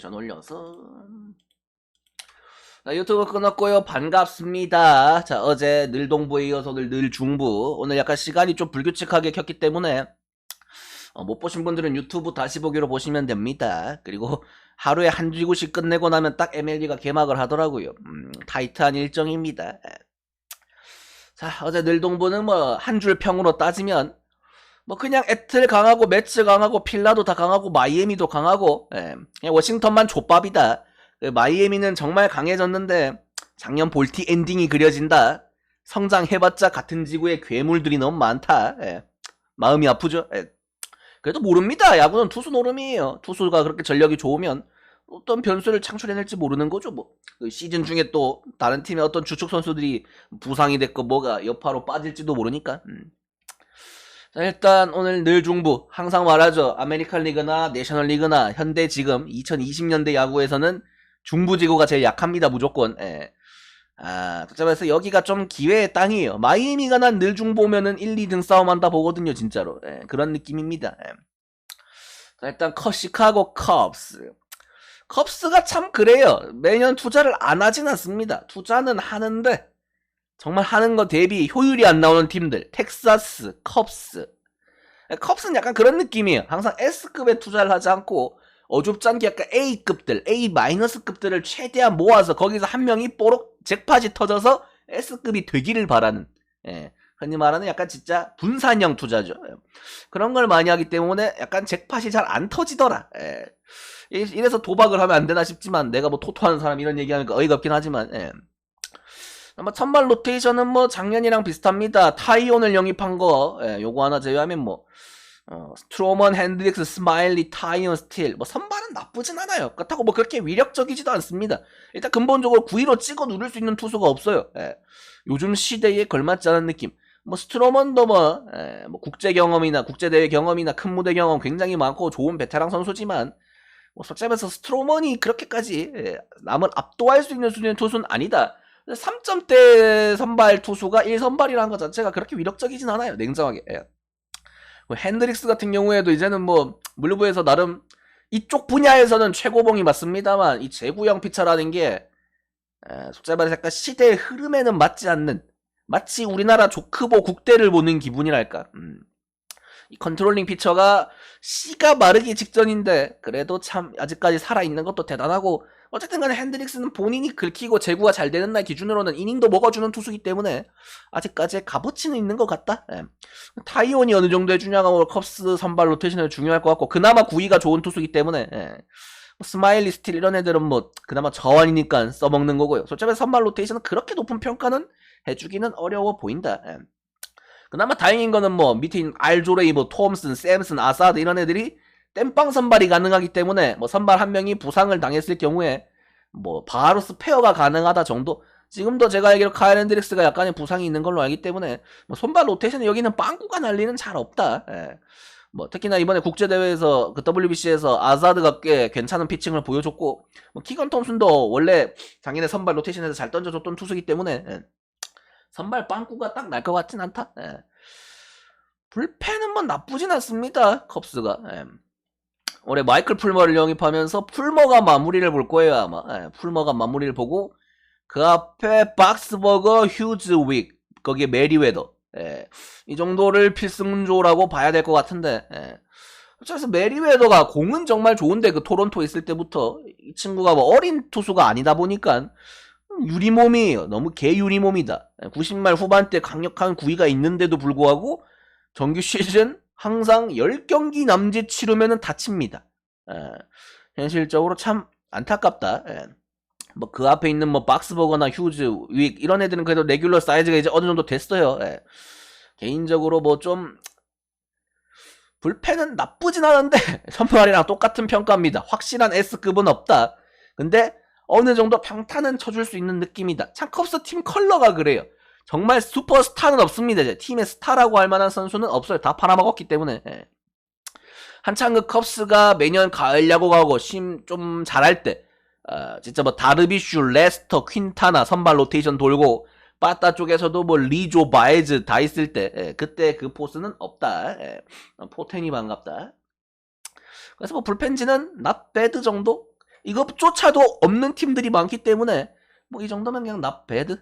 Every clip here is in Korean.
텐션 올려서. 자, 유튜브 끊었고요. 반갑습니다. 자, 어제 늘 동부에 이어서 오늘 늘 중부. 오늘 약간 시간이 좀 불규칙하게 켰기 때문에 못 보신 분들은 유튜브 다시 보기로 보시면 됩니다. 그리고 하루에 한 주구씩 끝내고 나면 딱 MLB가 개막을 하더라고요. 타이트한 일정입니다. 자, 어제 늘 동부는 뭐 한 줄 평으로 따지면 뭐 그냥 애틀 강하고 매츠 강하고 필라도 다 강하고 마이애미도 강하고 그냥 워싱턴만 족밥이다. 마이애미는 정말 강해졌는데 작년 볼티 엔딩이 그려진다. 성장해봤자 같은 지구에 괴물들이 너무 많다. 마음이 아프죠. 그래도 모릅니다. 야구는 투수 노름이에요. 투수가 그렇게 전력이 좋으면 어떤 변수를 창출해낼지 모르는 거죠. 뭐 시즌 중에 또 다른 팀의 어떤 주축 선수들이 부상이 됐고 뭐가 여파로 빠질지도 모르니까. 자, 일단 오늘 늘 중부 항상 말하죠. 아메리칸 리그나 내셔널 리그나 현대 지금 2020년대 야구에서는 중부지구가 제일 약합니다. 무조건. 그래서 여기가 좀 기회의 땅이에요. 마이애미가 난 늘 중부 오면은 1, 2등 싸움한다 보거든요. 진짜로. 그런 느낌입니다. 자, 일단 시카고 컵스. 컵스가 참 그래요. 매년 투자를 안 하진 않습니다. 투자는 하는데 정말 하는 거 대비 효율이 안 나오는 팀들. 텍사스, 컵스. 컵스는 약간 그런 느낌이에요. 항상 S급에 투자를 하지 않고 어줍지 않게 약간 A급들, A-급들을 최대한 모아서 거기서 한 명이 뽀록 잭팟이 터져서 S급이 되기를 바라는, 흔히 말하는 약간 진짜 분산형 투자죠. 그런 걸 많이 하기 때문에 약간 잭팟이 잘 안 터지더라. 이래서 도박을 하면 안 되나 싶지만 내가 뭐 토토하는 사람 이런 얘기하니까 어이가 없긴 하지만 아마 선발 로테이션은 뭐 작년이랑 비슷합니다. 타이온을 영입한 거 요거 하나 제외하면 뭐 스트로먼, 핸드릭스, 스마일리, 타이온, 스틸 뭐 선발은 나쁘진 않아요. 그렇다고 뭐 그렇게 위력적이지도 않습니다. 일단 근본적으로 9위로 찍어 누를 수 있는 투수가 없어요. 요즘 시대에 걸맞지 않은 느낌. 뭐 스트로먼도 뭐 국제 경험이나 국제대회 경험이나 큰 무대 경험 굉장히 많고 좋은 베테랑 선수지만 뭐 솔직히 말해서 스트로먼이 그렇게까지 남을 압도할 수 있는 수준의 투수는 아니다. 3점대 선발 투수가 1선발이라는 것 자체가 그렇게 위력적이진 않아요. 냉정하게. 뭐 핸드릭스 같은 경우에도 이제는 뭐 물부에서 나름 이쪽 분야에서는 최고봉이 맞습니다만 이 제구형 피처라는 게 솔직히 말해서 약간 시대의 흐름에는 맞지 않는 마치 우리나라 조크보 국대를 보는 기분이랄까. 이 컨트롤링 피처가 씨가 마르기 직전인데 그래도 참 아직까지 살아있는 것도 대단하고 어쨌든 간에 핸드릭스는 본인이 긁히고 제구가 잘 되는 날 기준으로는 이닝도 먹어주는 투수기 때문에 아직까지 값어치는 있는 것 같다. 타이온이 어느 정도 해주냐가 뭐 컵스 선발 로테이션에 중요할 것 같고 그나마 구위가 좋은 투수기 때문에 스마일리 스틸 이런 애들은 뭐 그나마 저완이니까 써먹는 거고요. 솔직히 선발 로테이션은 그렇게 높은 평가는 해주기는 어려워 보인다. 그나마 다행인 거는 뭐 밑에 있는 알조레이, 뭐 톰슨, 샘슨, 아사드 이런 애들이 땜빵 선발이 가능하기 때문에 뭐 선발 한 명이 부상을 당했을 경우에 뭐 바로 스페어가 가능하다 정도. 지금도 제가 알기로 카일 핸드릭스가 약간의 부상이 있는 걸로 알기 때문에 뭐 선발 로테이션에 여기는 빵꾸가 날 리는 잘 없다. 뭐 특히나 이번에 국제대회에서 그 WBC에서 아사드가 꽤 괜찮은 피칭을 보여줬고 뭐 키건 톰슨도 원래 작년에 선발 로테이션에서 잘 던져줬던 투수기 때문에 선발 빵꾸가 딱 날 것 같진 않다. 불펜은 뭐 나쁘진 않습니다. 컵스가. 올해 마이클 풀머를 영입하면서 풀머가 마무리를 볼 거예요 아마. 풀머가 마무리를 보고 그 앞에 박스버거, 휴즈, 윅 거기에 메리웨더. 이 정도를 필승조라고 봐야 될 것 같은데. 그래서 메리웨더가 공은 정말 좋은데 그 토론토 있을 때부터 이 친구가 뭐 어린 투수가 아니다 보니까 유리몸이에요. 너무 개유리몸이다. 90말 후반대 강력한 구위가 있는데도 불구하고 정규 시즌 항상 10경기 남짓 치르면은 다칩니다. 현실적으로 참 안타깝다. 뭐 그 앞에 있는 뭐 박스버거나 휴즈, 윅 이런 애들은 그래도 레귤러 사이즈가 이제 어느 정도 됐어요. 개인적으로 뭐 좀 불펜은 나쁘진 않은데 선발이랑 똑같은 평가입니다. 확실한 S급은 없다. 근데 어느 정도 평타는 쳐줄 수 있는 느낌이다. 참 컵스 팀 컬러가 그래요. 정말 슈퍼스타는 없습니다. 이제 팀의 스타라고 할 만한 선수는 없어요. 다 팔아먹었기 때문에. 한창 그 컵스가 매년 가을 야구 가고 좀 잘할 때 진짜 뭐 다르비슈, 레스터, 퀸타나 선발 로테이션 돌고 빠따 쪽에서도 뭐 리조, 바에즈 다 있을 때 그때 그 포스는 없다. 포텐이 반갑다. 그래서 뭐 불펜지는 not bad 정도? 이것조차도 없는 팀들이 많기 때문에 뭐 이 정도면 그냥 not bad.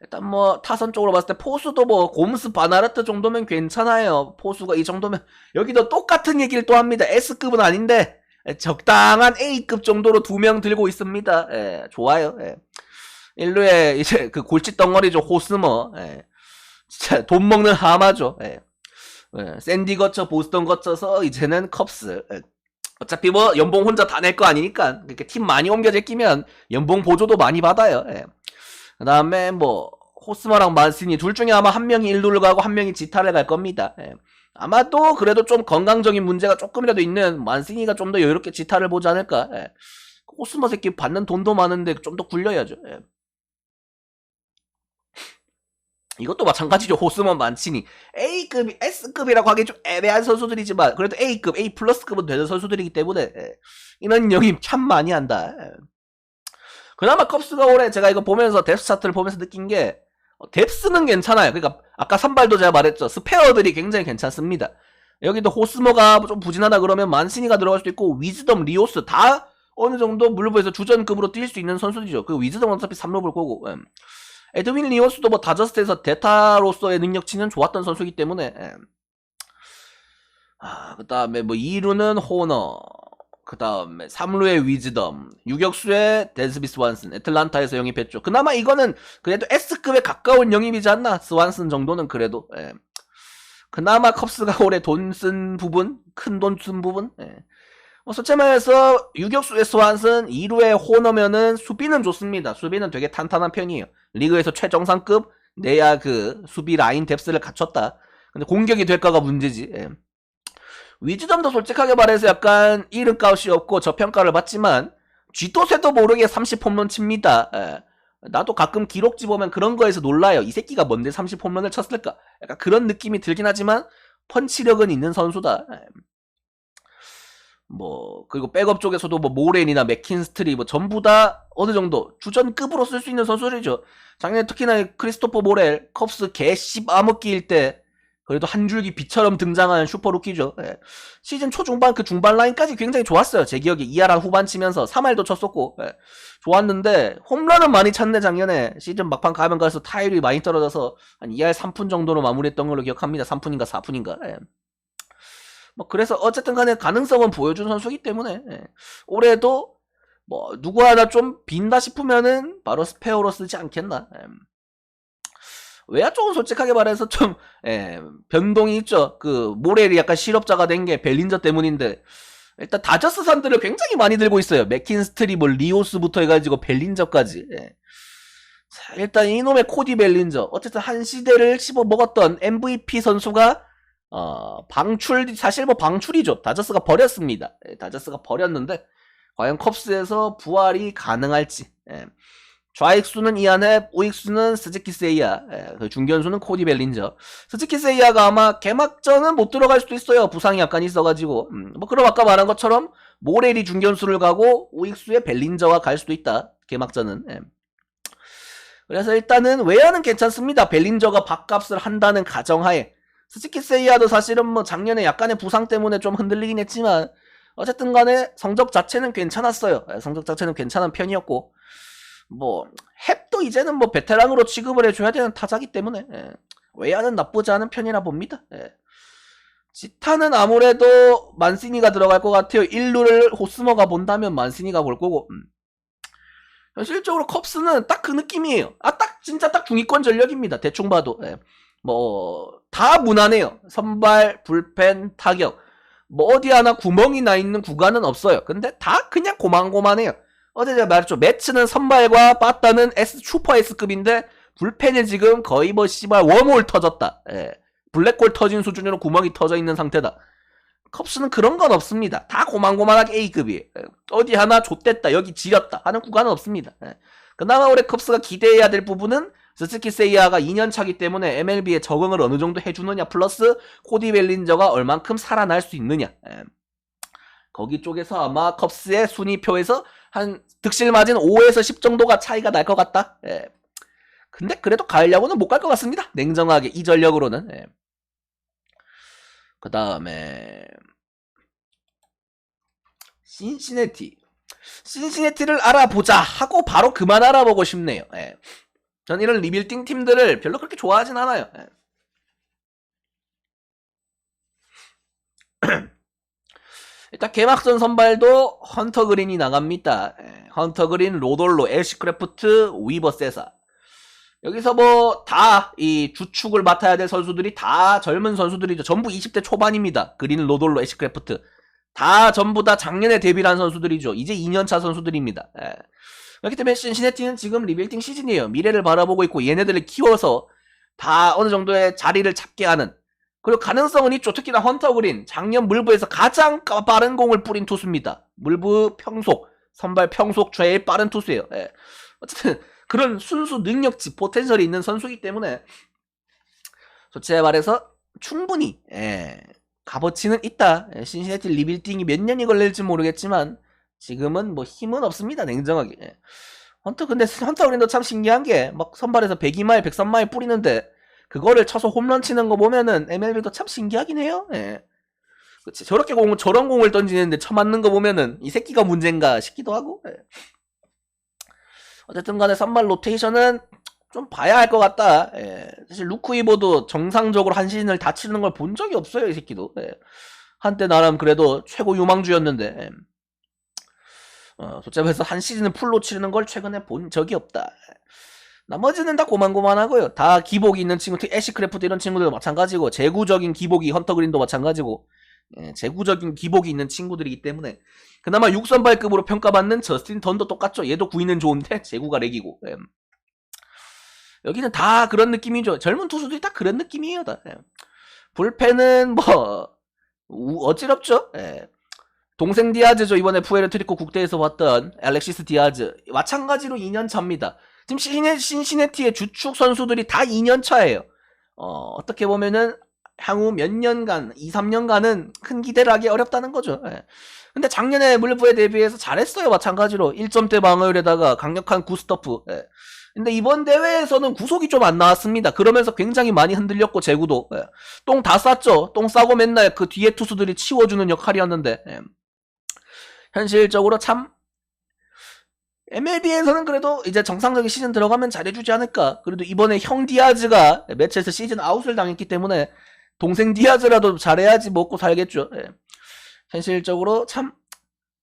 일단 뭐 타선 쪽으로 봤을 때 포수도 뭐 곰스 바나르트 정도면 괜찮아요. 포수가 이 정도면 여기도 똑같은 얘기를 또 합니다. S급은 아닌데 적당한 A급 정도로 2명 들고 있습니다. 예, 좋아요. 예. 일루에 이제 그 골칫 덩어리죠. 호스머. 예. 진짜 돈 먹는 하마죠. 예. 예. 샌디 거쳐 보스턴 거쳐서 이제는 컵스. 예. 어차피 뭐 연봉 혼자 다 낼 거 아니니까 이렇게 팀 많이 옮겨 제끼면 연봉 보조도 많이 받아요. 예. 그 다음에 뭐 호스머랑 만시니 둘 중에 아마 한 명이 일루를 가고 한 명이 지타를 갈 겁니다. 예. 아마도 그래도 좀 건강적인 문제가 조금이라도 있는 만시니가 좀 더 여유롭게 지타를 보지 않을까. 예. 호스머 새끼 받는 돈도 많은데 좀 더 굴려야죠. 예. 이것도 마찬가지죠. 호스머 만치니 A급이 S급이라고 하기 좀 애매한 선수들이지만 그래도 A급, A 플러스급은 되는 선수들이기 때문에 예. 이런 영입 참 많이 한다. 예. 그나마 컵스가 올해 제가 이거 보면서 뎁스 차트를 보면서 느낀 게 뎁스는 괜찮아요. 그러니까 아까 선발도 제가 말했죠. 스페어들이 굉장히 괜찮습니다. 여기도 호스머가 좀 부진하다 그러면 만시니가 들어갈 수도 있고 위즈덤, 리오스 다 어느 정도 물부에서 주전급으로 뛸 수 있는 선수들이죠. 그 위즈덤은 어차피 3루 볼 거고 예. 에드윈 리오스도 뭐 다저스트에서 대타로서의 능력치는 좋았던 선수이기 때문에 예. 그 다음에 뭐 2루는 호너, 그 다음에 3루의 위즈덤, 유격수의 데스비 스완슨, 애틀란타에서 영입했죠. 그나마 이거는 그래도 S급에 가까운 영입이지 않나? 스완슨 정도는 그래도 예. 그나마 컵스가 올해 돈 쓴 부분, 큰 돈 쓴 부분 예. 솔직히 말해서 유격수의 스완슨, 2루의 호너면은 수비는 좋습니다. 수비는 되게 탄탄한 편이에요. 리그에서 최정상급 내야 그 수비 라인 뎁스를 갖췄다. 근데 공격이 될까가 문제지. 예. 위즈덤도 솔직하게 말해서 약간 이름값이 없고 저평가를 받지만 쥐또새도 모르게 30홈런 칩니다. 예. 나도 가끔 기록지 보면 그런 거에서 놀라요. 이 새끼가 뭔데 30홈런을 쳤을까? 약간 그런 느낌이 들긴 하지만 펀치력은 있는 선수다. 예. 뭐 그리고 백업 쪽에서도 뭐 모렌이나 맥킨스트리 뭐 전부 다 어느 정도 주전급으로 쓸 수 있는 선수들이죠. 작년에 특히나 크리스토퍼 모렐 컵스 개씹 암흑기일 때 그래도 한 줄기 빛처럼 등장한 슈퍼루키죠. 예. 시즌 초중반 그 중반 라인까지 굉장히 좋았어요. 제 기억에 2할 후반 치면서 3할도 쳤었고 예. 좋았는데 홈런은 많이 찼네. 작년에 시즌 막판 가면 갈수록 타율이 많이 떨어져서 한 2할 3푼 정도로 마무리했던 걸로 기억합니다. 3푼인가 4푼인가 예. 뭐 그래서 어쨌든 간에 가능성은 보여준 선수이기 때문에 예. 올해도 뭐 누구 하나 좀 빈다 싶으면은 바로 스페어로 쓰지 않겠나. 예. 외야 쪽은 솔직하게 말해서 좀 예, 변동이 있죠. 그 모렐이 약간 실업자가 된 게 벨린저 때문인데 일단 다저스 산들을 굉장히 많이 들고 있어요. 맥킨스트리 뭐 리오스부터 해가지고 벨린저까지. 예. 자, 일단 이놈의 코디 벨린저 어쨌든 한 시대를 씹어먹었던 MVP 선수가 방출, 사실 뭐 방출이죠. 다저스가 버렸습니다. 예, 다저스가 버렸는데, 과연 컵스에서 부활이 가능할지. 예. 좌익수는 이안헵, 우익수는 스즈키 세이야, 예, 그 중견수는 코디 벨린저. 스즈키 세이야가 아마 개막전은 못 들어갈 수도 있어요. 부상이 약간 있어가지고. 뭐, 그럼 아까 말한 것처럼, 모렐이 중견수를 가고, 우익수의 벨린저가 갈 수도 있다. 개막전은. 예. 그래서 일단은 외야는 괜찮습니다. 벨린저가 밥값을 한다는 가정하에. 스즈키 세이야도 사실은 뭐 작년에 약간의 부상 때문에 좀 흔들리긴 했지만 어쨌든 간에 성적 자체는 괜찮았어요. 성적 자체는 괜찮은 편이었고 뭐 햅도 이제는 뭐 베테랑으로 취급을 해줘야 되는 타자기 때문에 외야는 나쁘지 않은 편이라 봅니다. 지타는 아무래도 만시니가 들어갈 것 같아요. 1루를 호스머가 본다면 만시니가 볼 거고 현실적으로 컵스는 딱 그 느낌이에요. 딱 진짜 딱 중위권 전력입니다. 대충 봐도 뭐 다 무난해요. 선발, 불펜, 타격 뭐 어디 하나 구멍이 나 있는 구간은 없어요. 근데 다 그냥 고만고만해요. 어제 제가 말했죠. 매츠는 선발과 빠따는 슈퍼 S급인데 불펜이 지금 거의 뭐 씨발 웜홀 터졌다. 블랙홀 터진 수준으로 구멍이 터져 있는 상태다. 컵스는 그런 건 없습니다. 다 고만고만하게 A급이에요. 어디 하나 좆됐다 여기 지렸다 하는 구간은 없습니다. 그나마 올해 컵스가 기대해야 될 부분은 스즈키 세이야가 2년 차기 때문에 MLB에 적응을 어느 정도 해주느냐 플러스 코디 벨린저가 얼만큼 살아날 수 있느냐. 거기 쪽에서 아마 컵스의 순위표에서 한 득실 마진 5에서 10 정도가 차이가 날 것 같다. 근데 그래도 가을 야구는 못 갈 것 같습니다. 냉정하게 이 전력으로는. 그 다음에 신시내티를 알아보자 하고 바로 그만 알아보고 싶네요. 예. 전 이런 리빌딩 팀들을 별로 그렇게 좋아하진 않아요. 예. 일단 개막전 선발도 헌터 그린이 나갑니다. 예. 헌터 그린, 로돌로, 애쉬크래프트, 위버 세사. 여기서 뭐 다 이 주축을 맡아야 될 선수들이 다 젊은 선수들이죠. 전부 20대 초반입니다. 그린, 로돌로, 애쉬크래프트. 다 전부 다 작년에 데뷔한 선수들이죠. 이제 2년차 선수들입니다. 예. 그렇기 때문에 신시내티는 지금 리빌딩 시즌이에요. 미래를 바라보고 있고 얘네들을 키워서 다 어느 정도의 자리를 잡게 하는, 그리고 가능성은 있죠. 특히나 헌터 그린 작년 물부에서 가장 빠른 공을 뿌린 투수입니다. 물부 평속, 선발 평속 제일 빠른 투수예요. 예. 어쨌든 그런 순수 능력치 포텐셜이 있는 선수이기 때문에 솔직히 말해서 충분히 값어치는 있다. 신시내티 리빌딩이 몇 년이 걸릴지 모르겠지만 지금은 뭐 힘은 없습니다. 냉정하게. 헌터 그린도 참 신기한 게 막 선발에서 102마일 103마일 뿌리는데 그거를 쳐서 홈런 치는 거 보면은 MLB도 참 신기하긴 해요. 예. 그치. 저런 공을 던지는데 쳐맞는 거 보면은 이 새끼가 문제인가 싶기도 하고. 예. 어쨌든 간에 선발 로테이션은 좀 봐야 할 것 같다. 예. 사실 루크 이보도 정상적으로 한 시즌을 다 치는 걸 본 적이 없어요. 이 새끼도. 예. 한때 나름 그래도 최고 유망주였는데. 예. 솔직히 말해서 한 시즌을 풀로 치르는 걸 최근에 본 적이 없다. 나머지는 다 고만고만하고요. 다 기복이 있는 친구, 애쉬크래프트 이런 친구들도 마찬가지고, 재구적인 기복이 헌터 그린도 마찬가지고, 재구적인 기복이 있는 친구들이기 때문에 그나마 6선발급으로 평가받는 저스틴 던도 똑같죠. 얘도 구위는 좋은데 재구가 렉이고. 여기는 다 그런 느낌이죠. 젊은 투수들이 다 그런 느낌이에요. 다. 불펜은 뭐 어지럽죠. 동생 디아즈죠. 이번에 푸에르토리코 국대에서 봤던 알렉시스 디아즈. 마찬가지로 2년 차입니다. 지금 신시내티의 주축 선수들이 다 2년 차예요. 어떻게 보면은 향후 몇 년간, 2, 3년간은 큰 기대를 하기 어렵다는 거죠. 근데 작년에 물부에 대비해서 잘했어요. 마찬가지로 1점대 방어율에다가 강력한 구스터프. 근데 이번 대회에서는 구속이 좀 안 나왔습니다. 그러면서 굉장히 많이 흔들렸고, 제구도 똥 다 쌌죠. 똥 싸고 맨날 그 뒤에 투수들이 치워주는 역할이었는데 현실적으로 참 MLB에서는 그래도 이제 정상적인 시즌 들어가면 잘해주지 않을까. 그래도 이번에 형 디아즈가 매치에서 시즌 아웃을 당했기 때문에 동생 디아즈라도 잘해야지 먹고 살겠죠. 현실적으로 참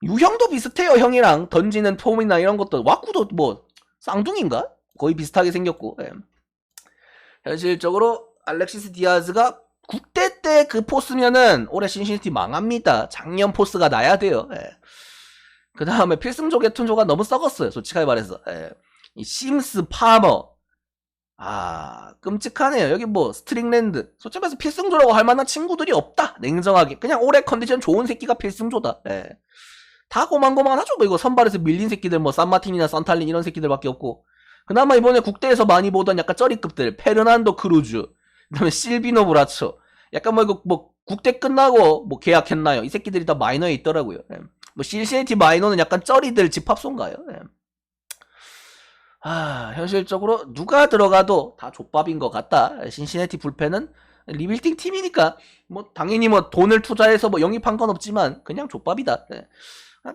유형도 비슷해요. 형이랑 던지는 폼이나 이런 것도. 와꾸도 뭐 쌍둥이인가? 거의 비슷하게 생겼고. 현실적으로 알렉시스 디아즈가 국대 때 그 포스면은 올해 신시내티 망합니다. 작년 포스가 나야 돼요. 그 다음에 필승조 개툰조가 너무 썩었어요. 솔직하게 말해서. 이 심스, 파머. 끔찍하네요. 여기 뭐 스트링랜드. 솔직히 말해서 필승조라고 할 만한 친구들이 없다. 냉정하게. 그냥 올해 컨디션 좋은 새끼가 필승조다. 다 고만고만하죠. 뭐 이거 선발에서 밀린 새끼들 뭐 산마틴이나 산탈린 이런 새끼들밖에 없고. 그나마 이번에 국대에서 많이 보던 약간 쩌리급들. 페르난도 크루즈. 그 다음에 실비노 브라초. 약간 뭐 이거 뭐 국대 끝나고 뭐 계약했나요? 이 새끼들이 다 마이너에 있더라고요. 뭐 신시내티 마이너는 약간 쩌리들 집합소인가요? 현실적으로 누가 들어가도 다 족밥인 것 같다. 신시내티 불펜은 리빌딩 팀이니까 뭐 당연히 뭐 돈을 투자해서 뭐 영입한 건 없지만 그냥 족밥이다.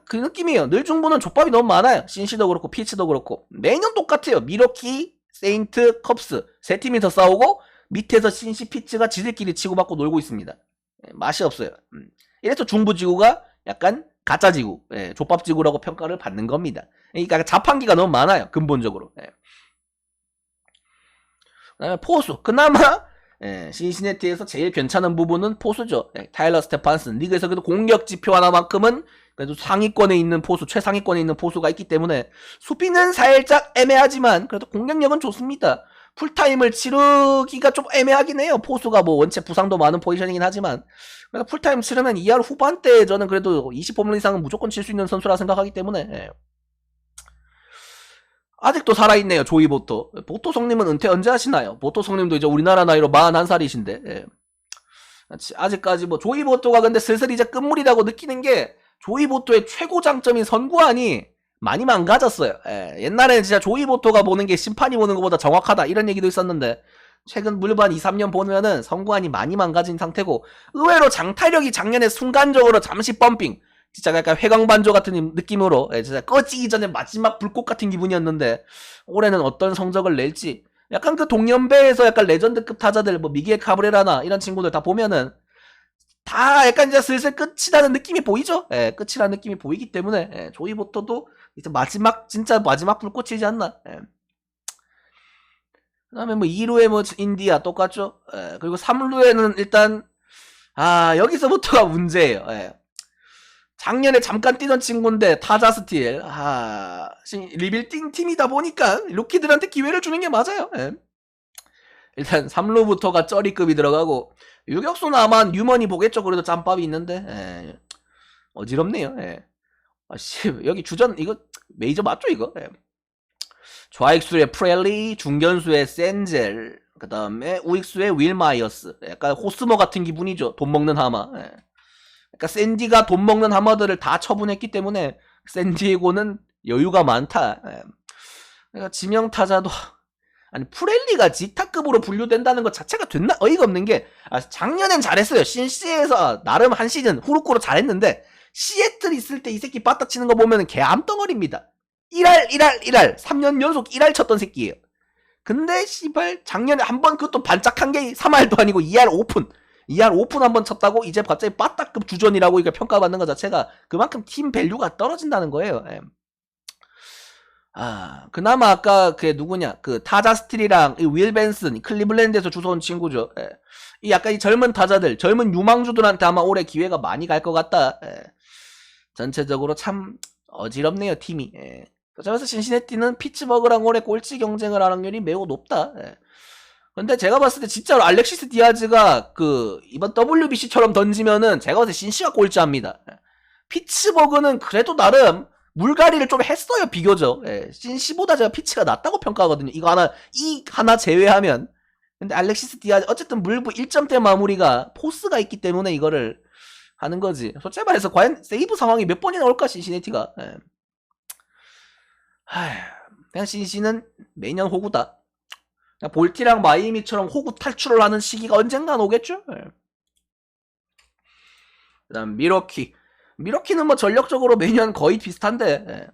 그 느낌이에요. 늘 중부는 족밥이 너무 많아요. 신시도 그렇고 피치도 그렇고 매년 똑같아요. 미러키, 세인트, 컵스 세 팀이 더 싸우고 밑에서 신시, 피치가 지들끼리 치고받고 놀고 있습니다. 맛이 없어요. 이래서 중부지구가 약간 가짜지구, 족밥지구라고 평가를 받는 겁니다. 그러니까 자판기가 너무 많아요. 근본적으로. 그다음에 포수. 그나마 신시내티에서 제일 괜찮은 부분은 포수죠. 타일러 스테판슨. 리그에서 그래도 공격 지표 하나만큼은 그래도 상위권에 있는 포수, 최상위권에 있는 포수가 있기 때문에 수비는 살짝 애매하지만 그래도 공격력은 좋습니다. 풀타임을 치르기가 좀 애매하긴 해요. 포수가 뭐 원체 부상도 많은 포지션이긴 하지만 그래서 풀타임 치르면 2할 후반대에 저는 그래도 20홈런 이상은 무조건 칠 수 있는 선수라 생각하기 때문에 아직도 살아있네요. 조이 보토. 보토 성님은 은퇴 언제 하시나요? 보토 성님도 이제 우리나라 나이로 41살이신데 아직까지 뭐 조이 보토가 근데 슬슬 이제 끝물이라고 느끼는 게 조이 보토의 최고 장점인 선구안이 많이 망가졌어요. 옛날에는 진짜 조이 보토가 보는 게 심판이 보는 것보다 정확하다 이런 얘기도 있었는데 최근 물반 2, 3년 보면은 선구안이 많이 망가진 상태고 의외로 장타력이 작년에 순간적으로 잠시 펌핑 진짜 약간 회광반조 같은 느낌으로 진짜 꺼지기 전에 마지막 불꽃 같은 기분이었는데 올해는 어떤 성적을 낼지 약간 그 동년배에서 약간 레전드급 타자들 뭐 미겔 카브레라나 이런 친구들 다 보면은 다 약간 이제 슬슬 끝이라는 느낌이 보이죠? 끝이라는 느낌이 보이기 때문에 조이 보터도 이제 마지막 진짜 마지막 불꽃이지 않나. 그다음에 뭐 2루에 뭐 인디아 똑같죠? 그리고 3루에는 일단 여기서부터가 문제예요. 작년에 잠깐 뛰던 친구인데 타자 스틸 리빌딩 팀이다 보니까 루키들한테 기회를 주는 게 맞아요. 일단 3루부터가 쩌리급이 들어가고 유격수는 아마 뉴먼이 보겠죠. 그래도 짬밥이 있는데 어지럽네요. 여기 주전 이거 메이저 맞죠 이거? 좌익수의 프렐리, 중견수의 센젤, 그 다음에 우익수의 윌마이어스. 약간 호스머 같은 기분이죠. 돈 먹는 하마. 그러니까 샌디가 돈 먹는 하마들을 다 처분했기 때문에 샌디에고는 여유가 많다. 그러니까 지명 타자도 아니 프렐리가 지타급으로 분류된다는 것 자체가 됐나 어이가 없는 게 작년엔 잘했어요. 신시에서 나름 한 시즌 후루꾸로 잘했는데 시애틀 있을 때 이 새끼 빠딱 치는 거 보면 개 암덩어리입니다. 1할 3년 연속 1할 쳤던 새끼예요. 근데 씨발 작년에 한번 그것도 반짝한 게 3할도 아니고 2할 오픈 2할 오픈 한번 쳤다고 이제 갑자기 빠딱급 주전이라고 이거 평가받는 것 자체가 그만큼 팀 밸류가 떨어진다는 거예요. 그나마 아까 그 누구냐 그 타자 스틸이랑 윌 벤슨 클리블랜드에서 주워온 친구죠. 이 약간 이 젊은 타자들 젊은 유망주들한테 아마 올해 기회가 많이 갈 것 같다. 전체적으로 참 어지럽네요 팀이. 그래서 신시내티는 피츠버그랑 올해 꼴찌 경쟁을 하는 확률이 매우 높다. 근데 제가 봤을 때 진짜로 알렉시스 디아즈가 그 이번 WBC처럼 던지면은 제가 봤을 때 신시가 꼴찌합니다. 피츠버그는 그래도 나름 물갈이를 좀 했어요 비교적. 신시보다 제가 피치가 낫다고 평가하거든요. 이 하나 제외하면. 근데 알렉시스 디아즈 어쨌든 물부 1점대 마무리가 포스가 있기 때문에 이거를 하는 거지. 솔직히 말해서 과연 세이브 상황이 몇 번이나 올까 신시내티가. 그냥 신시는 매년 호구다. 볼티랑 마이애미처럼 호구 탈출을 하는 시기가 언젠간 오겠죠? 그 다음 미러키는 뭐 전력적으로 매년 거의 비슷한데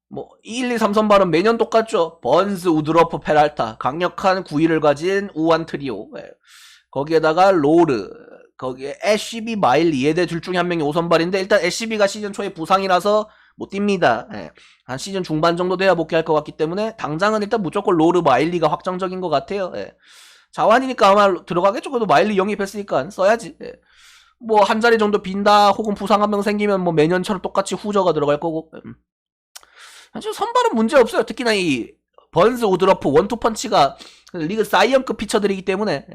뭐 1, 2, 3선발은 매년 똑같죠. 번스, 우드러프, 페랄타 강력한 구위를 가진 우완 트리오. 거기에다가 로르 거기에 애쉬비, 마일리 얘네 둘 중에 한 명이 5선발인데 일단 애쉬비가 시즌 초에 부상이라서 못 뜁니다. 한 시즌 중반 정도 돼야 복귀할 것 같기 때문에 당장은 일단 무조건 로르, 마일리가 확정적인 것 같아요. 자완이니까 아마 들어가겠죠. 그래도 마일리 영입했으니까 써야지. 뭐 한 자리 정도 빈다 혹은 부상 한 명 생기면 뭐 매년처럼 똑같이 후저가 들어갈 거고. 사실 선발은 문제 없어요. 특히나 이 번스, 우드러프 원투펀치가 리그 사이언급 피처들이기 때문에.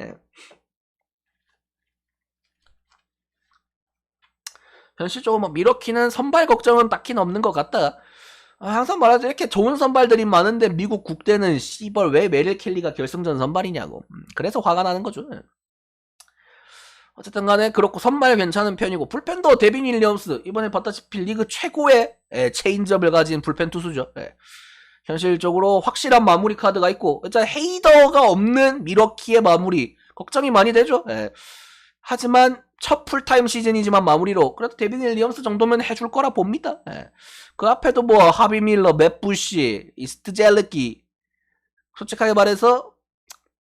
현실적으로 뭐 미러키는 선발 걱정은 딱히 없는 것 같다. 항상 말하죠. 이렇게 좋은 선발들이 많은데 미국 국대는 씨벌 왜 메릴 켈리가 결승전 선발이냐고. 그래서 화가 나는 거죠. 어쨌든 간에 그렇고 선발 괜찮은 편이고 불펜도 데빈 윌리엄스 이번에 봤다시피 리그 최고의 체인지업을 가진 불펜 투수죠. 현실적으로 확실한 마무리 카드가 있고 일단 헤이더가 없는 미러키의 마무리 걱정이 많이 되죠. 하지만 첫 풀타임 시즌이지만 마무리로 그래도 데빈 윌리엄스 정도면 해줄 거라 봅니다. 그 앞에도 뭐 하비 밀러, 맷 부시, 이스트 젤르키 솔직하게 말해서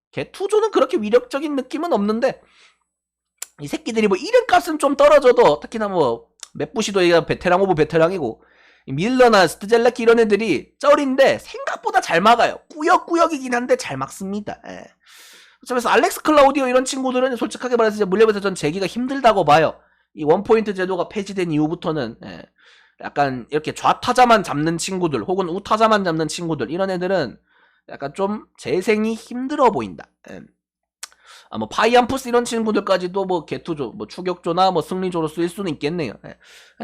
걔 투조는 그렇게 위력적인 느낌은 없는데 이 새끼들이 뭐 이름값은 좀 떨어져도 특히나 뭐 맷 부시도 베테랑 오브 베테랑이고 밀러나 스트젤레키 이런 애들이 쩔인데 생각보다 잘 막아요. 꾸역꾸역이긴 한데 잘 막습니다. 그래서 알렉스 클라우디오 이런 친구들은 솔직하게 말해서 물려면서 전 재기가 힘들다고 봐요. 이 원포인트 제도가 폐지된 이후부터는 약간 이렇게 좌타자만 잡는 친구들 혹은 우타자만 잡는 친구들 이런 애들은 약간 좀 재생이 힘들어 보인다. 뭐 파이암푸스 이런 친구들까지도 뭐 개투조, 뭐 추격조나 뭐 승리조로 쓰일 수는 있겠네요.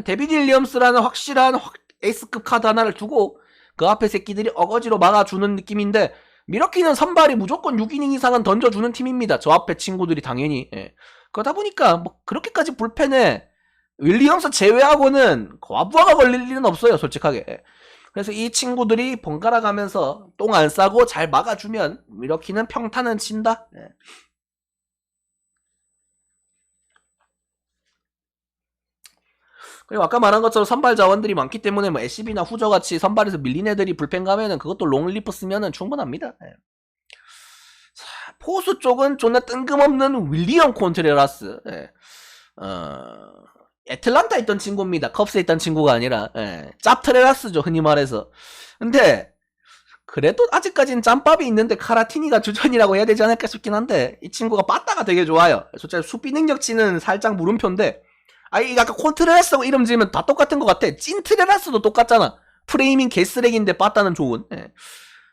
데빈 윌리엄스라는 확실한 에이스급 카드 하나를 두고 그 앞에 새끼들이 어거지로 막아주는 느낌인데 미러키는 선발이 무조건 6이닝 이상은 던져주는 팀입니다. 저 앞에 친구들이 당연히. 그러다 보니까 뭐 그렇게까지 불펜에 윌리엄스 제외하고는 과부하가 걸릴 일은 없어요. 솔직하게. 그래서 이 친구들이 번갈아 가면서 똥 안 싸고 잘 막아주면 미러키는 평타는 친다. 그리고 아까 말한 것처럼 선발 자원들이 많기 때문에 뭐 SCB나 후저같이 선발에서 밀린 애들이 불펜 가면은 그것도 롱리프 쓰면은 충분합니다. 예. 자, 포수 쪽은 존나 뜬금없는 윌리엄 콘트레라스. 예. 애틀란타에 있던 친구입니다. 컵스에 있던 친구가 아니라 짭트레라스죠, 흔히 말해서. 근데 그래도 아직까지는 짬밥이 있는데 카라티니가 주전이라고 해야 되지 않을까 싶긴 한데 이 친구가 빠따가 되게 좋아요. 솔직히 수비 능력치는 살짝 물음표인데 이거 아까 콘트레라스고 이름 지으면 다 똑같은 것 같아. 찐트레라스도 똑같잖아. 프레이밍 개쓰레기인데 빠따는 좋은.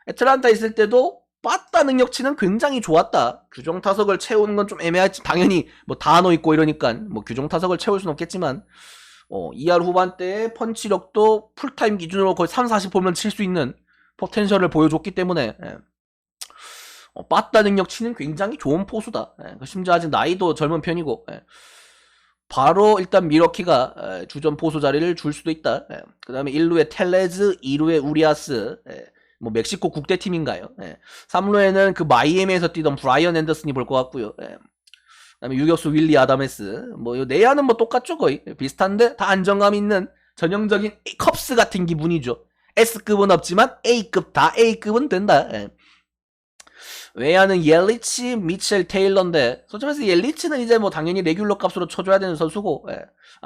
애틀란타 있을 때도 빠따 능력치는 굉장히 좋았다. 규정 타석을 채우는 건 좀 애매하지. 당연히 뭐 다너 있고 이러니까 뭐 규정 타석을 채울 수는 없겠지만 2할 후반대에 펀치력도 풀타임 기준으로 거의 3, 40홈런 칠 수 있는 포텐셜을 보여줬기 때문에 빠따 능력치는 굉장히 좋은 포수다. 심지어 아직 나이도 젊은 편이고 바로 일단 미러키가 주전 포수 자리를 줄 수도 있다. 그 다음에 1루에 텔레즈, 2루에 우리아스, 뭐 멕시코 국대팀인가요? 3루에는 그 마이애미에서 뛰던 브라이언 앤더슨이 볼 것 같고요. 그 다음에 유격수 윌리 아다메스, 뭐 내야는 뭐 똑같죠, 거의 비슷한데 다 안정감 있는 전형적인 컵스 같은 기분이죠. S급은 없지만 A급, 다 A급은 된다. 외야는 옐리치, 미첼, 테일러인데 솔직히 말해서 옐리치는 이제 뭐 당연히 레귤러 값으로 쳐줘야 되는 선수고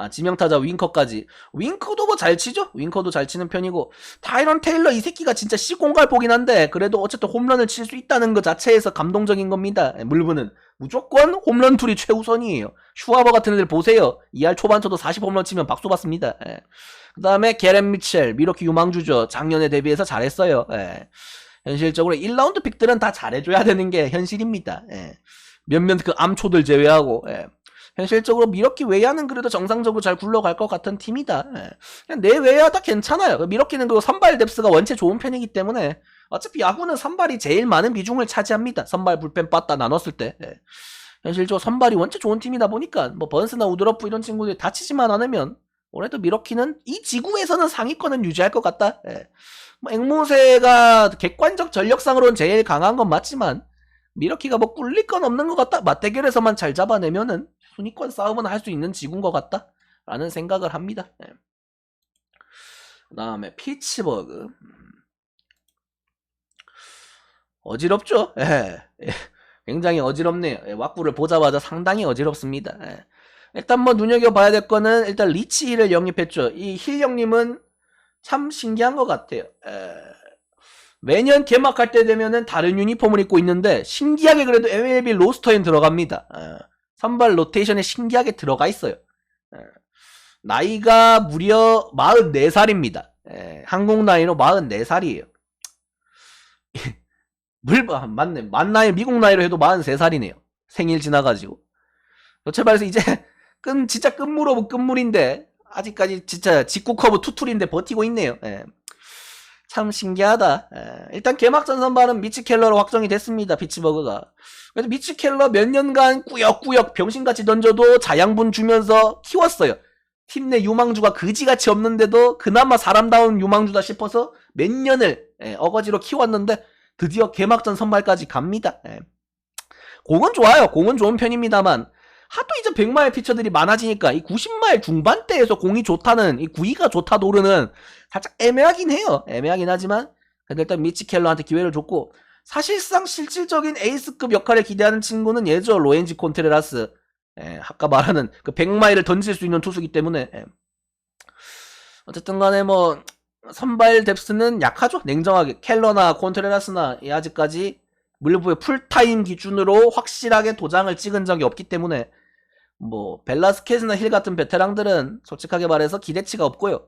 지명타자 윙커까지. 윙커도 뭐 잘 치죠? 윙커도 잘 치는 편이고 타이런 테일러 이 새끼가 진짜 씨공갈 보긴 한데 그래도 어쨌든 홈런을 칠 수 있다는 것 자체에서 감동적인 겁니다. 물분은 무조건 홈런 툴이 최우선이에요. 슈와버 같은 애들 보세요. 2할 초반 쳐도 40홈런 치면 박수 받습니다. 그 다음에 게렌 미첼, 미러키 유망주죠. 작년에 대비해서 잘했어요. 현실적으로 1라운드 픽들은 다 잘해줘야 되는 게 현실입니다. 몇몇 그 암초들 제외하고 현실적으로 미러키 외야는 그래도 정상적으로 잘 굴러갈 것 같은 팀이다. 그냥 내 외야 다 괜찮아요. 미러키는 그 선발 뎁스가 원체 좋은 편이기 때문에 어차피 야구는 선발이 제일 많은 비중을 차지합니다. 선발 불펜 빠따 나눴을 때 현실적으로 선발이 원체 좋은 팀이다 보니까 뭐 번스나 우드러프 이런 친구들이 다치지만 않으면 올해도 미러키는 이 지구에서는 상위권은 유지할 것 같다. 뭐 앵무새가 객관적 전력상으로는 제일 강한 건 맞지만 미러키가 뭐 꿀릴 건 없는 것 같다. 맞대결에서만 잘 잡아내면은 순위권 싸움은 할 수 있는 지구인 것 같다 라는 생각을 합니다. 그 다음에 피츠버그 어지럽죠. 굉장히 어지럽네요. 왁구를 보자마자 상당히 어지럽습니다. 일단 뭐 눈여겨봐야 될 거는 일단 리치 힐을 영입했죠. 이 힐 형님은 참 신기한 것 같아요. 매년 개막할 때 되면은 다른 유니폼을 입고 있는데 신기하게 그래도 MLB 로스터에 들어갑니다. 선발 로테이션에 신기하게 들어가 있어요. 나이가 무려 44살입니다. 한국 나이로 44살이에요. 맞네. 만 나이 미국 나이로 해도 43살이네요. 생일 지나가지고. 제발 이제 진짜 끝물 오브 끝물인데 아직까지 진짜 직구 커브 투툴인데 버티고 있네요. 참 신기하다. 일단 개막전 선발은 미치 켈러로 확정이 됐습니다. 피츠버그가. 그래서 미치 켈러 몇 년간 꾸역꾸역 병신같이 던져도 자양분 주면서 키웠어요. 팀 내 유망주가 그지같이 없는데도 그나마 사람다운 유망주다 싶어서 몇 년을 어거지로 키웠는데 드디어 개막전 선발까지 갑니다. 공은 좋아요. 공은 좋은 편입니다만 하도 이제 100마일 피처들이 많아지니까 이 90마일 중반대에서 공이 좋다는 이 구위가 좋다 노르는 살짝 애매하긴 해요. 애매하긴 하지만 근데 일단 미치 켈러한테 기회를 줬고 사실상 실질적인 에이스급 역할을 기대하는 친구는 얘죠. 로엔지 콘트레라스. 아까 말하는 그 100마일을 던질 수 있는 투수기 때문에 어쨌든 간에 뭐 선발 뎁스는 약하죠. 냉정하게 켈러나 콘트레라스나 아직까지 물부의 풀타임 기준으로 확실하게 도장을 찍은 적이 없기 때문에 뭐 벨라스케즈나 힐 같은 베테랑들은 솔직하게 말해서 기대치가 없고요.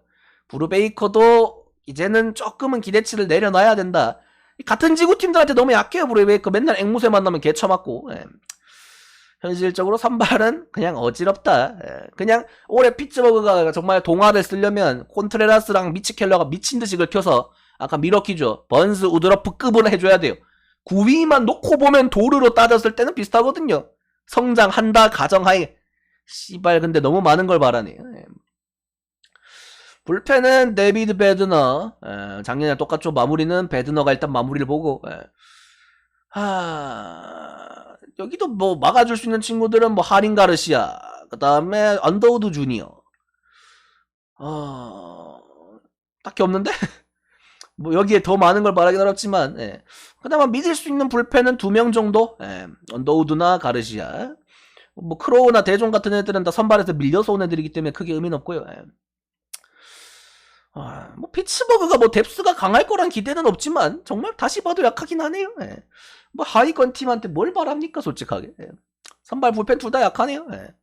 브루베이커도 이제는 조금은 기대치를 내려놔야 된다. 같은 지구팀들한테 너무 약해요. 브루베이커 맨날 앵무새 만나면 개쳐맞고 현실적으로 선발은 그냥 어지럽다. 그냥 올해 피츠버그가 정말 동화를 쓰려면 콘트레라스랑 미치 켈러가 미친듯이 긁혀서 아까 미러키죠. 번스 우드러프 급을 해줘야 돼요. 9위만 놓고 보면 도르로 따졌을 때는 비슷하거든요. 성장한다 가정하에 씨발 근데 너무 많은 걸 바라네요. 불펜은 데비드 베드너. 작년에 똑같죠. 마무리는 베드너가 일단 마무리를 보고 여기도 뭐 막아줄 수 있는 친구들은 뭐 하린 가르시아 그 다음에 언더우드 주니어 딱히 없는데? 뭐 여기에 더 많은 걸 말하긴 어렵지만, 예. 그나마 믿을 수 있는 불펜은 2명 정도? 예. 언더우드나 가르시아. 뭐 크로우나 대종 같은 애들은 다 선발에서 밀려서 온 애들이기 때문에 크게 의미는 없고요. 예. 뭐 피츠버그가 뭐 뎁스가 강할 거란 기대는 없지만 정말 다시 봐도 약하긴 하네요. 예. 뭐 하위권 팀한테 뭘 바랍니까 솔직하게. 예. 선발 불펜 둘 다 약하네요. 예.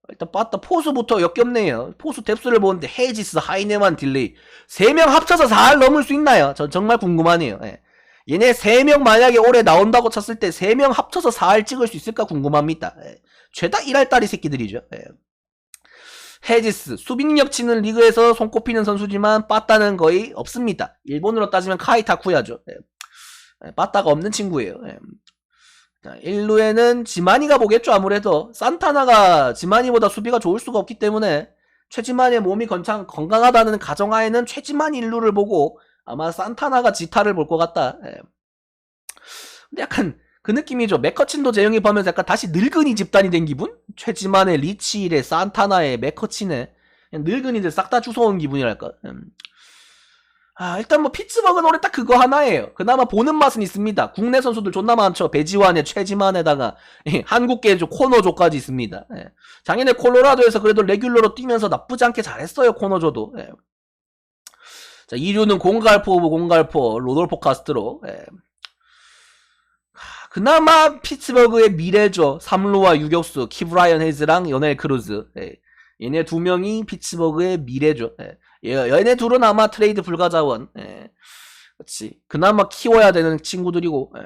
일단 빠따 포수부터 역겹네요. 포수 뎁스를 보는데 헤이지스, 하이네만, 딜레이 3명 합쳐서 4할 넘을 수 있나요? 전 정말 궁금하네요. 예. 얘네 3명 만약에 올해 나온다고 쳤을 때 3명 합쳐서 4할 찍을 수 있을까 궁금합니다. 예. 죄다 1할따리 새끼들이죠. 예. 헤지스 수비 능력 치는 리그에서 손꼽히는 선수지만 빠따는 거의 없습니다. 일본으로 따지면 카이 타쿠야죠. 예. 빠따가 없는 친구예요. 예. 자, 1루에는 지마니가 보겠죠. 아무래도 산타나가 지마니보다 수비가 좋을 수가 없기 때문에 최지만의 몸이 건강하다는 가정하에는 최지만 1루를 보고 아마 산타나가 지타를 볼 것 같다. 예. 근데 약간 그 느낌이죠. 맥커친도 재영이 보면서 약간 다시 늙은이 집단이 된 기분? 최지만의 리치일의 산타나의 맥커친의 늙은이들 싹 다 주워온 기분이랄까. 일단 뭐 피츠버그는 올해 딱 그거 하나예요. 그나마 보는 맛은 있습니다. 국내 선수들 존나 많죠. 배지환에 최지만에다가 한국계 코너조까지 있습니다. 예. 작년에 콜로라도에서 그래도 레귤러로 뛰면서 나쁘지 않게 잘했어요. 코너조도. 예. 자 2루는 공갈포 오브 공갈포 로돌포 카스트로. 예. 그나마 피츠버그의 미래죠. 3루와 유격수 키브라이언 헤이즈랑 연엘 크루즈. 예. 얘네 2명이 피츠버그의 미래죠. 예. 얘네 둘은 아마 트레이드 불가자원. 예. 그렇지. 그나마 키워야 되는 친구들이고. 예.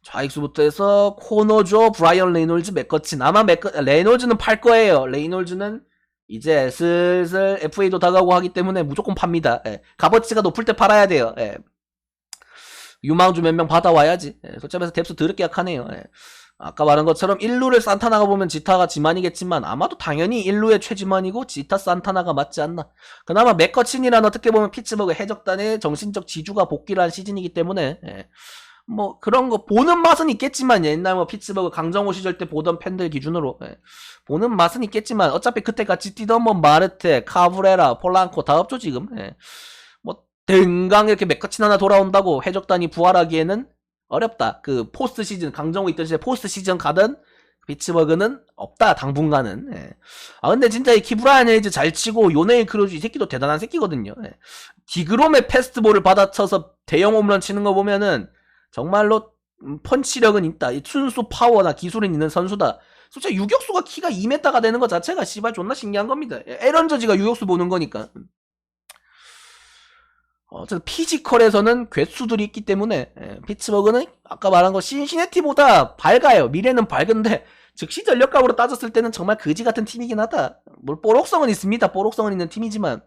좌익수부터 해서 코너조, 브라이언 레이놀즈, 맥커친. 아마 레이놀즈는 팔 거예요. 레이놀즈는 이제 슬슬 FA도 다가오고 하기 때문에 무조건 팝니다. 예. 값어치가 높을 때 팔아야 돼요. 예. 유망주 몇 명 받아와야지. 예. 솔직히 말해서 뎁스 더럽게 약하네요. 예. 아까 말한 것처럼 1루를 산타나가 보면 지타가 지만이겠지만 아마도 당연히 1루에 최지만이고 지타 산타나가 맞지 않나. 그나마 맥커친이라는 어떻게 보면 피츠버그 해적단의 정신적 지주가 복귀를 한 시즌이기 때문에 예. 뭐 그런 거 보는 맛은 있겠지만 옛날 뭐 피츠버그 강정호 시절 때 보던 팬들 기준으로 예. 보는 맛은 있겠지만 어차피 그때 같이 뛰던 뭐 마르테, 카브레라, 폴란코 다 없죠 지금. 예. 뭐 댕강 이렇게 맥커친 하나 돌아온다고 해적단이 부활하기에는 어렵다. 그 포스트 시즌 강정호 있던 시절 포스트 시즌 가던 피츠버그는 없다. 당분간은. 예. 근데 진짜 이 키브라이언 헤이즈 잘 치고 요네일 크루즈 이 새끼도 대단한 새끼거든요. 예. 디그롬의 패스트볼을 받아쳐서 대형 홈런 치는 거 보면은 정말로 펀치력은 있다. 이 순수 파워나 기술은 있는 선수다. 솔직히 유격수가 키가 2m가 되는 것 자체가 씨발 존나 신기한 겁니다. 에런 저지가 유격수 보는 거니까. 피지컬에서는 괴수들이 있기 때문에 피츠버그는 아까 말한 거 신시내티보다 밝아요. 미래는 밝은데 즉시 전력값으로 따졌을 때는 정말 거지 같은 팀이긴 하다. 뭘 뽀록성은 있습니다. 뽀록성은 있는 팀이지만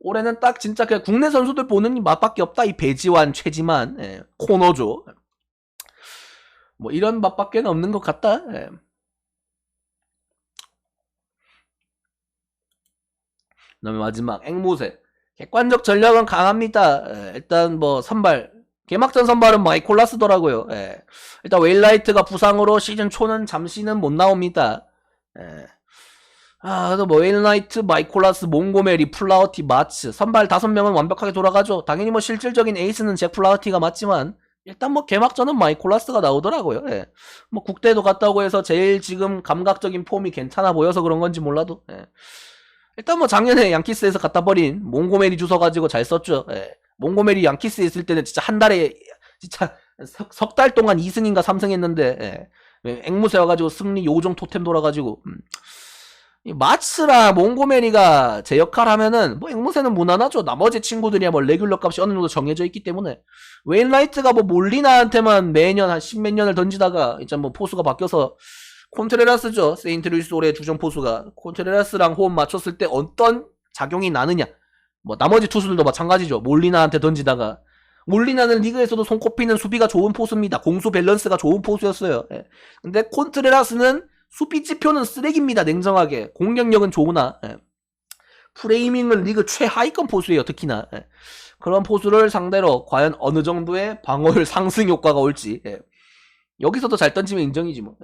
올해는 딱 진짜 그냥 국내 선수들 보는 맛밖에 없다. 이 배지환, 최지만, 코너조 뭐 이런 맛밖에 없는 것 같다. 그다음에 마지막 앵무새. 객관적 전력은 강합니다. 일단 뭐 선발 개막전 선발은 마이콜라스더라고요. 일단 웨일라이트가 부상으로 시즌 초는 잠시는 못 나옵니다. 그래도 뭐 웨일라이트, 마이콜라스, 몽고메리, 플라우티, 마츠 선발 5명은 완벽하게 돌아가죠. 당연히 뭐 실질적인 에이스는 잭 플라우티가 맞지만 일단 뭐 개막전은 마이콜라스가 나오더라고요. 뭐 국대도 갔다고 해서 제일 지금 감각적인 폼이 괜찮아 보여서 그런 건지 몰라도 일단 뭐 작년에 양키스에서 갖다 버린 몽고메리 주워가지고 잘 썼죠. 몽고메리 양키스에 있을 때는 진짜 한 달에 진짜 석 달 동안 2승인가 3승 했는데 앵무새 와가지고 승리 요정 토템 돌아가지고 마츠랑 몽고메리가 제 역할 하면은 뭐 앵무새는 무난하죠. 나머지 친구들이야 뭐 레귤러 값이 어느 정도 정해져 있기 때문에 웨인라이트가 뭐 몰리나한테만 매년 한 10몇 년을 던지다가 이제 뭐 포수가 바뀌어서 콘트레라스죠. 세인트루이스 올해 주전 포수가 콘트레라스랑 호흡 맞췄을 때 어떤 작용이 나느냐. 뭐 나머지 투수들도 마찬가지죠. 몰리나한테 던지다가 몰리나는 리그에서도 손꼽히는 수비가 좋은 포수입니다. 공수 밸런스가 좋은 포수였어요. 근데 콘트레라스는 수비 지표는 쓰레기입니다. 냉정하게. 공격력은 좋으나 프레이밍은 리그 최하위권 포수예요. 특히나 그런 포수를 상대로 과연 어느 정도의 방어율 상승 효과가 올지 여기서도 잘 던지면 인정이지 뭐.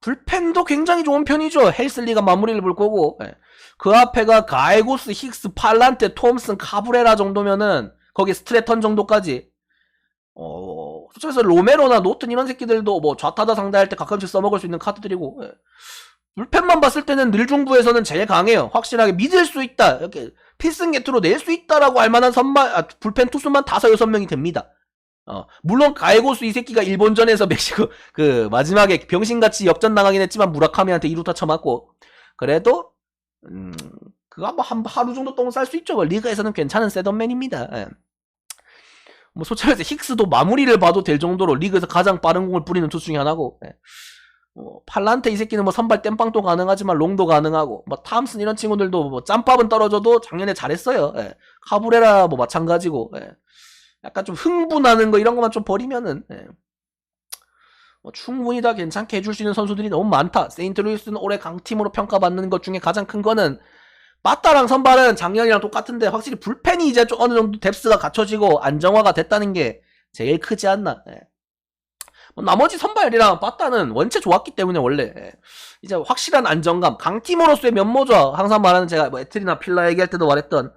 불펜도 굉장히 좋은 편이죠. 헬슬리가 마무리를 볼 거고. 예. 그 앞에가 가에고스, 힉스, 팔란테, 톰슨, 카브레라 정도면은 거기 스트레턴 정도까지. 솔직히 해서 로메로나 노튼 이런 새끼들도 뭐 좌타자 상대할 때 가끔씩 써먹을 수 있는 카드들이고. 예. 불펜만 봤을 때는 늘 중부에서는 제일 강해요. 확실하게 믿을 수 있다. 이렇게 필승 게트로 낼 수 있다라고 할 만한 불펜 투수만 5-6명이 됩니다. 물론 가에고스 이 새끼가 일본전에서 멕시코 그 마지막에 병신같이 역전당하긴 했지만 무라카미한테 2루타 쳐맞고 그래도 그거 뭐 하루 정도 똥 쌀 수 있죠. 뭐 리그에서는 괜찮은 셋업맨입니다. 예. 뭐 솔직히 말해서 힉스도 마무리를 봐도 될 정도로 리그에서 가장 빠른 공을 뿌리는 투수 중에 하나고. 예. 팔란테 이 새끼는 뭐 선발 땜빵도 가능하지만 롱도 가능하고 뭐 탐슨 이런 친구들도 뭐 짬밥은 떨어져도 작년에 잘했어요. 예. 카브레라 뭐 마찬가지고. 예. 약간 좀 흥분하는 거 이런 것만 좀 버리면은 예. 뭐 충분히 다 괜찮게 해줄 수 있는 선수들이 너무 많다. 세인트루이스는 올해 강팀으로 평가받는 것 중에 가장 큰 거는 빠따랑 선발은 작년이랑 똑같은데 확실히 불펜이 이제 좀 어느 정도 뎁스가 갖춰지고 안정화가 됐다는 게 제일 크지 않나. 예. 뭐 나머지 선발이랑 빠따는 원체 좋았기 때문에 원래 예. 이제 확실한 안정감, 강팀으로서의 면모죠. 항상 말하는 제가 뭐 에트리나 필라 얘기할 때도 말했던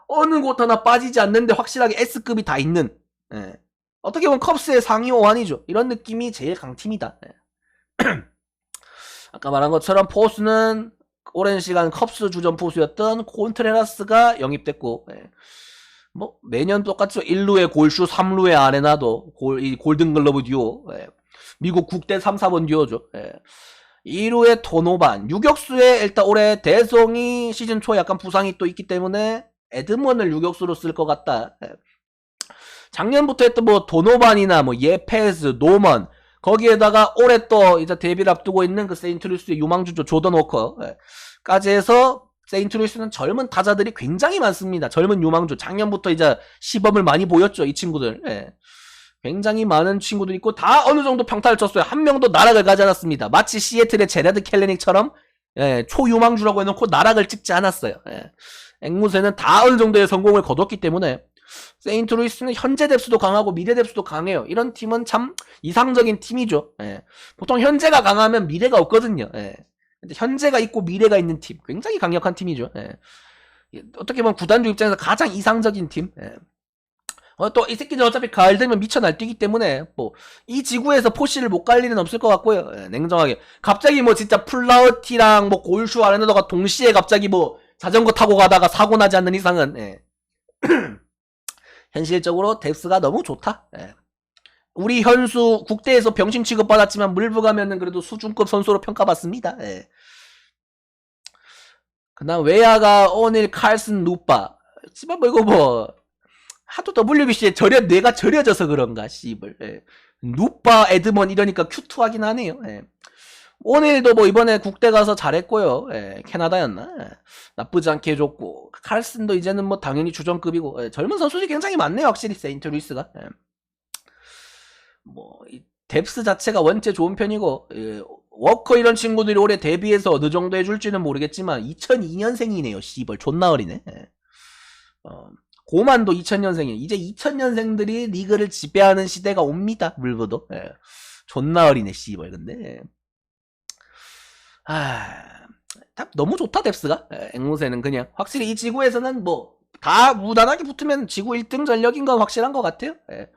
어느 곳 하나 빠지지 않는데 확실하게 S급이 다 있는. 예. 어떻게 보면 컵스의 상위 호환이죠. 이런 느낌이 제일 강팀이다. 예. 아까 말한 것처럼 포수는 오랜 시간 컵스 주전 포수였던 콘트레라스가 영입됐고 예. 뭐 매년 똑같죠. 1루에 골슈, 3루에 아레나도 이 골든글러브 듀오. 예. 미국 국대 3, 4번 듀오죠. 예. 2루에 도노반, 유격수에 일단 올해 대성이 시즌 초에 약간 부상이 또 있기 때문에 에드먼을 유격수로 쓸 것 같다. 예. 작년부터 했던 뭐 도노반이나 뭐 예페스, 노먼 거기에다가 올해 또 이제 데뷔를 앞두고 있는 그 세인트루이스의 유망주죠. 조던 워커 예. 까지 해서 세인트루이스는 젊은 타자들이 굉장히 많습니다. 젊은 유망주. 작년부터 이제 시범을 많이 보였죠. 이 친구들. 예. 굉장히 많은 친구들이 있고 다 어느 정도 평타를 쳤어요. 한 명도 나락을 가지 않았습니다. 마치 시애틀의 제라드 켈레닉처럼 예, 초유망주라고 해놓고 나락을 찍지 않았어요. 예. 앵무새는 다 어느 정도의 성공을 거뒀기 때문에 세인트루이스는 현재 뎁스도 강하고 미래 뎁스도 강해요. 이런 팀은 참 이상적인 팀이죠. 예. 보통 현재가 강하면 미래가 없거든요. 예. 근데 현재가 있고 미래가 있는 팀 굉장히 강력한 팀이죠. 예. 어떻게 보면 구단주 입장에서 가장 이상적인 팀. 예. 또 이 새끼들 어차피 가을 되면 미쳐 날뛰기 때문에 뭐 이 지구에서 포시를 못 갈 일은 없을 것 같고요. 예, 냉정하게 갑자기 뭐 진짜 플라우티랑 뭐 골슈 아레나더가 동시에 갑자기 뭐 자전거 타고 가다가 사고 나지 않는 이상은 예. 현실적으로 뎁스가 너무 좋다. 예. 우리 현수 국대에서 병신 취급받았지만 물부 가면은 그래도 수준급 선수로 평가받습니다. 예. 그다음 외야가 오닐 칼슨 누빠. 씨발 뭐 이거 뭐 하도 WBC에 뇌가 절여져서 그런가 씨발. 예. 누빠 에드먼 이러니까 큐트하긴 하네요. 예. 오늘도 뭐 이번에 국대 가서 잘했고요. 예. 캐나다였나? 예. 나쁘지 않게 해줬고 칼슨도 이제는 뭐 당연히 주전급이고 예. 젊은 선수들이 굉장히 많네요. 확실히 세인트루이스가. 예. 뭐 이 뎁스 자체가 원체 좋은 편이고 예. 워커 이런 친구들이 올해 데뷔해서 어느 정도 해줄지는 모르겠지만 2002년생이네요. 씨발 존나 어리네. 예. 고만도 2000년생이에요. 이제 2000년생들이 리그를 지배하는 시대가 옵니다. 물보도. 예. 존나 어리네 씨발 근데. 너무 좋다 뎁스가. 앵무새는 그냥 확실히 이 지구에서는 뭐 다 무난하게 붙으면 지구 1등 전력인 건 확실한 것 같아요. 예.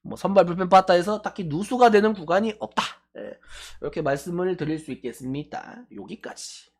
뭐 선발 불펜 빠따에서 딱히 누수가 되는 구간이 없다. 예. 이렇게 말씀을 드릴 수 있겠습니다. 여기까지.